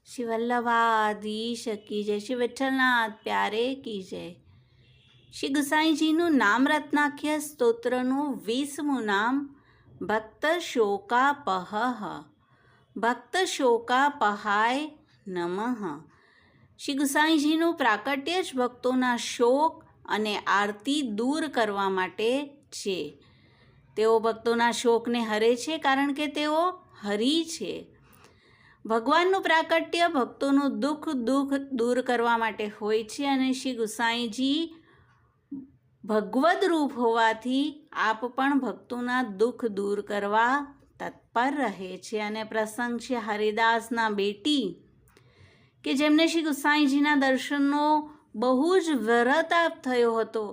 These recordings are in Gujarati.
શ્રી વલ્લભાધીશ કી જય, શ્રી વિઠ્ઠલનાથ પ્યારે કી જય। શ્રી ગુસાઈજીનું નામ રત્નાખ્ય સ્તોત્રનું 20મું નામ ભક્ત શોકાપહ। ભક્ત શોકાપહાય નમઃ। શ્રી ગુસાઈજીનું પ્રાકટ્ય જ ભક્તોના શોક અને આરતી દૂર કરવા માટે છે। તેઓ ભક્તોના શોકને હરે છે કારણ કે તેઓ હરિ છે। ભગવાનનું પ્રાકટ્ય ભક્તોનું દુઃખ દૂર કરવા માટે હોય છે અને શ્રી ગુસાઈજી ભગવદ રૂપ હોવાથી આપ પણ ભક્તોના દુઃખ દૂર કરવા તત્પર રહે છે। અને પ્રસંગ છે હરિદાસના બેટી કે જેમને શ્રી ગુસાઈજીના દર્શનનો બહુ જ વ્રતાપ થયો હતો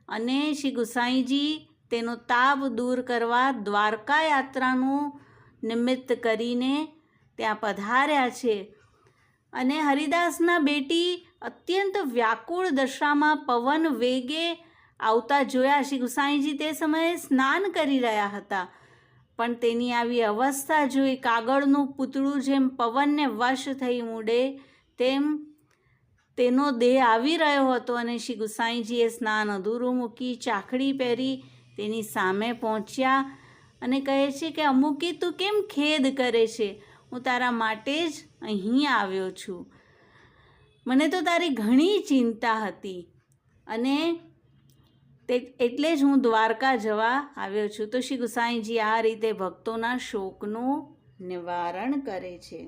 અને શ્રી ગુસાઈજી તેનો તાપ દૂર કરવા દ્વારકા યાત્રાનું નિમિત્ત કરીને ત્યાં પધાર્યા છે। અને હરિદાસના બેટી અત્યંત વ્યાકુળ દશામાં પવન વેગે આવતા જોયા। શ્રી ગુસાઈજી તે સમયે સ્નાન કરી રહ્યા હતા, પણ તેની આવી અવસ્થા જોઈ કાગળનું પૂતળું જેમ પવનને વશ થઈ મૂડે તેમ તેનો દેહ આવી રહ્યો હતો અને શ્રી ગુસાઈજીએ સ્નાન અધૂરું મૂકી ચાકડી પહેરી તેની સામે પહોંચ્યા અને કહે છે કે અમુકી તું કેમ ખેદ કરે છે? હું તારા માટે જ અહીં આવ્યો છું। મને તો તારી ઘણી ચિંતા હતી અને એટલે જ હું દ્વારકા જવા આવ્યો છું। તો શ્રી ગુસાઈજી આ રીતે ભક્તોના શોકનું નિવારણ કરે છે।